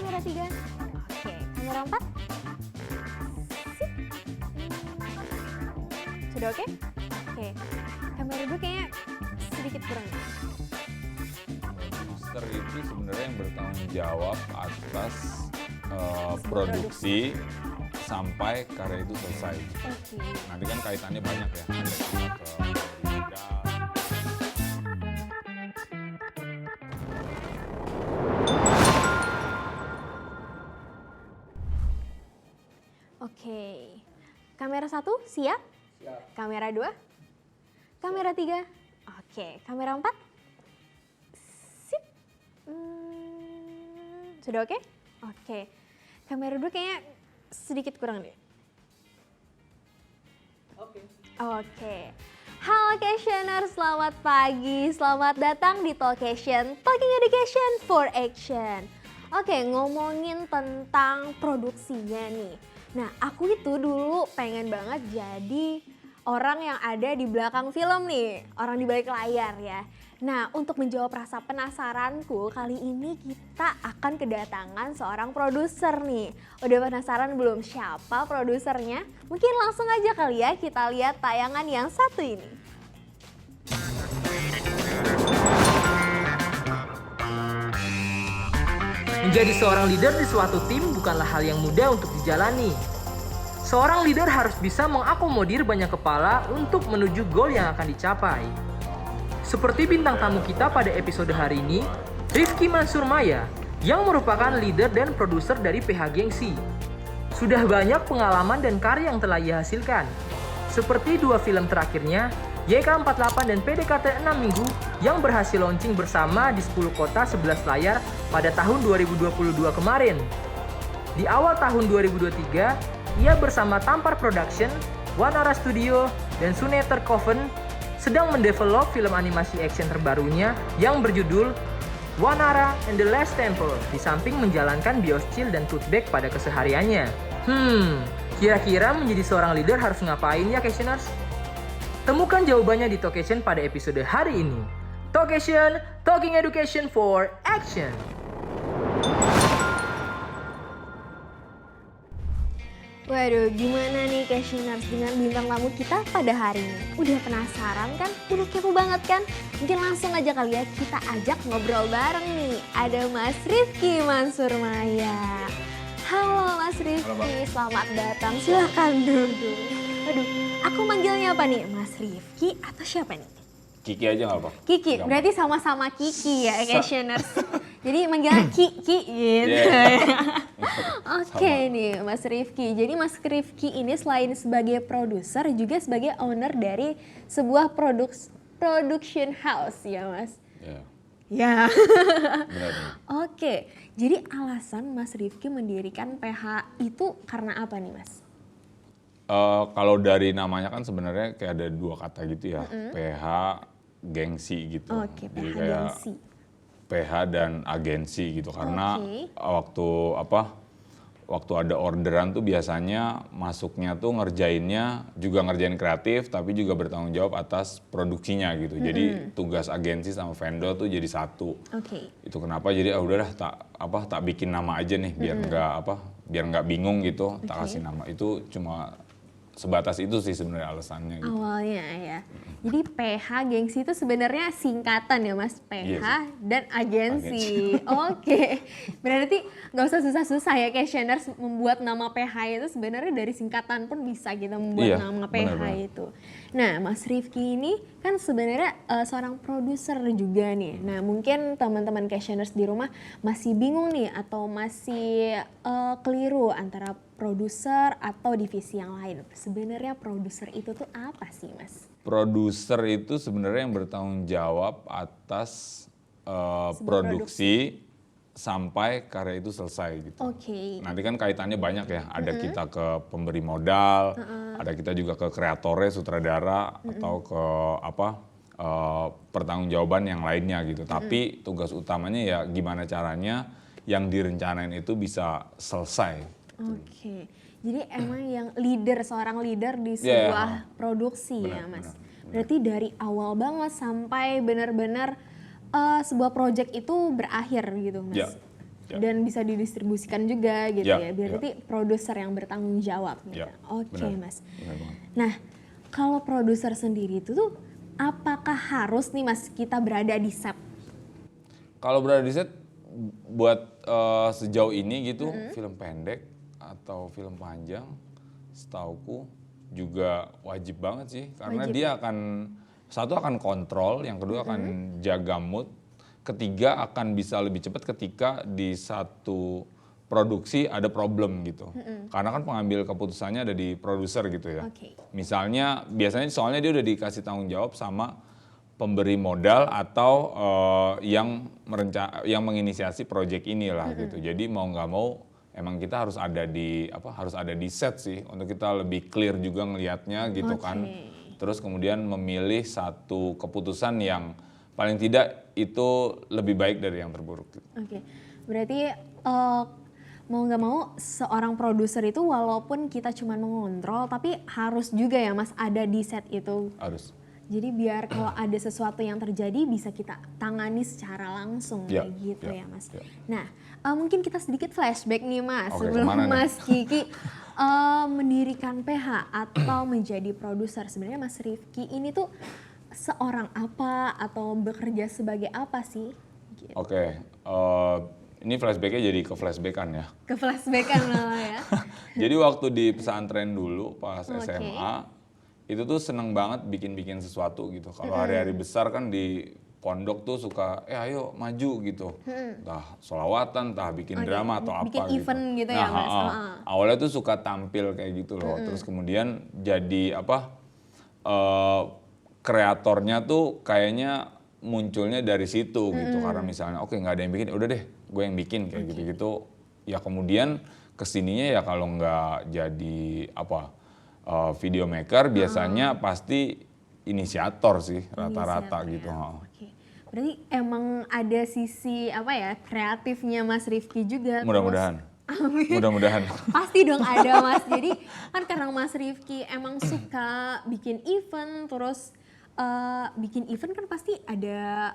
kamera 3. Oke, kamera 4. Sip. Sudah oke? Oke. Kamera 2 kayaknya sedikit kurang. Produser itu sebenarnya yang bertanggung jawab atas produksi sampai karya itu selesai. Oke. Nanti kan kaitannya banyak ya. Ada kita ke modal. Oke. Kamera 1 siap? Siap. Kamera 2? Kamera 3? Oke. Kamera 4? Sip. Sudah oke? Oke. Kamera 2 kayaknya sedikit kurang deh. Oke. Oke. Halo Questioner, selamat pagi. Selamat datang di Talkation, Talking Education for Action. Oke, ngomongin tentang produksinya nih. Nah, aku itu dulu pengen banget jadi orang yang ada di belakang film nih, orang di balik layar ya. Nah, untuk menjawab rasa penasaranku, kali ini kita akan kedatangan seorang produser nih. Udah penasaran belum siapa produsernya? Mungkin langsung aja kali ya kita lihat tayangan yang satu ini. Menjadi seorang leader di suatu tim bukanlah hal yang mudah untuk dijalani. Seorang leader harus bisa mengakomodir banyak kepala untuk menuju goal yang akan dicapai. Seperti bintang tamu kita pada episode hari ini, Rifki Mansur Maya, yang merupakan leader dan produser dari PH Gengsi. Sudah banyak pengalaman dan karya yang telah ia hasilkan, seperti 2 film terakhirnya, YK48 dan PDKT 6 Minggu yang berhasil launching bersama di 10 kota 11 layar pada tahun 2022 kemarin. Di awal tahun 2023, ia bersama Tampar Production, Wanara Studio, dan Suneter Coven sedang mendevelop film animasi action terbarunya yang berjudul Wanara and the Last Temple, di samping menjalankan Bioschill dan Tote Bag pada kesehariannya. Kira-kira menjadi seorang leader harus ngapain ya, Questioners? Temukan jawabannya di Talkation pada episode hari ini. Talkation, Talking Education for Action. Waduh, gimana nih Questioners dengan bintang tamu kita pada hari ini? Udah penasaran kan? Udah kepo banget kan? Mungkin langsung aja kali ya kita ajak ngobrol bareng nih. Ada Mas Rifki Mansur Maya. Halo Mas Rifki, selamat datang. Silahkan duduk. Aduh, aku manggilnya apa nih? Mas Rifki atau siapa nih? Kiki aja nggak apa? Kiki, Gampang. berarti sama-sama Kiki ya Questioners. Jadi manggilnya Kiki gitu. Oke nih Mas Rifki. Jadi Mas Rifki ini selain sebagai produser juga sebagai owner dari sebuah production house ya Mas? Ya, Ya. benar. Oke, jadi alasan Mas Rifki mendirikan PH itu karena apa nih Mas? Kalau dari namanya kan sebenarnya kayak ada 2 kata gitu ya, PH, gengsi gitu. Oke, Jadi PH kayak Gengsi. PH dan agensi gitu, karena Oke. waktu ada orderan tuh biasanya masuknya tuh ngerjain kreatif tapi juga bertanggung jawab atas produksinya gitu. Jadi tugas agensi sama vendor tuh jadi satu. Oke. Itu kenapa jadi udahlah tak bikin nama aja nih biar nggak bingung gitu, tak kasih nama. Itu cuma sebatas itu sih sebenarnya alasannya gitu. Awalnya ya. Jadi PH Gengsi itu sebenarnya singkatan ya Mas, PH Iya dan agensi. Oke. Berarti nggak usah susah-susah ya Questioners membuat nama PH itu sebenarnya dari singkatan pun bisa kita membuat Iya, nama PH benar-benar. itu. Nah, Mas Rifki ini kan sebenarnya seorang produser juga nih. Nah, mungkin teman-teman Questioners di rumah masih bingung nih atau masih keliru antara produser atau divisi yang lain. Sebenarnya produser itu tuh apa sih, Mas? Produser itu sebenarnya yang bertanggung jawab atas produksi sampai karya itu selesai gitu. Oke. Nanti kan kaitannya banyak ya, ada kita ke pemberi modal, ada kita juga ke kreatornya, sutradara, atau ke pertanggungjawaban yang lainnya gitu. Tapi tugas utamanya ya gimana caranya yang direncanain itu bisa selesai. Oke. Jadi emang yang seorang leader di Iya, sebuah produksi ya, benar, Mas. benar. Berarti dari awal banget sampai benar-benar sebuah project itu berakhir gitu, Mas. Ya. dan bisa didistribusikan juga gitu Ya, ya. Berarti produser yang bertanggung jawab gitu. Ya, Oke, benar. Mas. Benar banget. Nah, kalau produser sendiri itu tuh apakah harus nih Mas kita berada di set? Kalau berada di set, buat sejauh ini gitu, film pendek atau film panjang, setauku juga wajib banget sih, karena dia akan kontrol, yang kedua akan jaga mood, ketiga akan bisa lebih cepat ketika di satu produksi ada problem gitu, karena kan pengambil keputusannya ada di produser gitu ya. Oke. Misalnya biasanya soalnya dia udah dikasih tanggung jawab sama pemberi modal atau yang menginisiasi proyek inilah gitu. Jadi mau nggak mau emang kita harus ada di set sih untuk kita lebih clear juga ngelihatnya gitu kan. Terus kemudian memilih satu keputusan yang paling tidak itu lebih baik dari yang terburuk. Oke. Berarti mau nggak mau seorang produser itu walaupun kita cuma mengontrol tapi harus juga ya Mas ada di set itu. Harus. Jadi biar kalau ada sesuatu yang terjadi bisa kita tangani secara langsung kayak gitu ya Mas. Nah mungkin kita sedikit flashback nih Mas. Oke, sebelum kemana nih? Mas Kiki mendirikan PH atau menjadi produser. Sebenarnya Mas Rifki ini tuh seorang apa atau bekerja sebagai apa sih? Gitu. Oke, ini flashbacknya jadi ke flashbackan ya. Ke flashbackan malah ya. Jadi waktu di pesantren dulu pas SMA, itu tuh seneng banget bikin-bikin sesuatu gitu. Kalau hari-hari besar kan di pondok tuh suka, ayo maju gitu. Entah sholawatan, entah bikin drama atau apa bikin gitu. event gitu ya, Mas? Awalnya tuh suka tampil kayak gitu loh. Terus kemudian jadi kreatornya tuh kayaknya munculnya dari situ gitu. Karena misalnya oke nggak ada yang bikin, udah deh gue yang bikin kayak gitu-gitu. Ya kemudian kesininya ya kalau nggak jadi video maker biasanya pasti inisiator sih rata-rata gitu. Oke. Berarti emang ada sisi kreatifnya Mas Rifki juga. Mudah-mudahan. Amin. Mudah-mudahan. Pasti dong ada Mas. Jadi kan karena Mas Rifki emang suka bikin event, terus bikin event kan pasti ada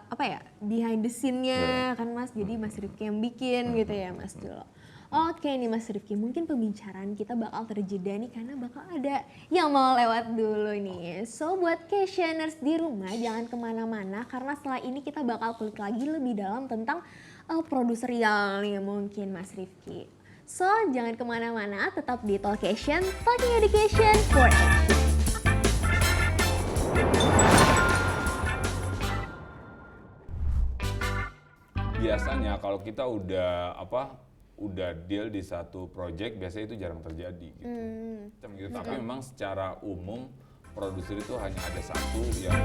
behind the scene-nya kan Mas. Jadi Mas Rifki yang bikin gitu ya Mas dulu. Oke nih Mas Rifki, mungkin pembicaraan kita bakal terjeda nih karena bakal ada yang mau lewat dulu nih. So buat questioners di rumah jangan kemana-mana karena setelah ini kita bakal kulik lagi lebih dalam tentang produserial nih mungkin Mas Rifki. So jangan kemana-mana, tetap di Talkation, Talking Education for Action. Biasanya kalau kita udah deal di satu project biasanya itu jarang terjadi gitu. Tapi memang secara umum produser itu hanya ada satu yang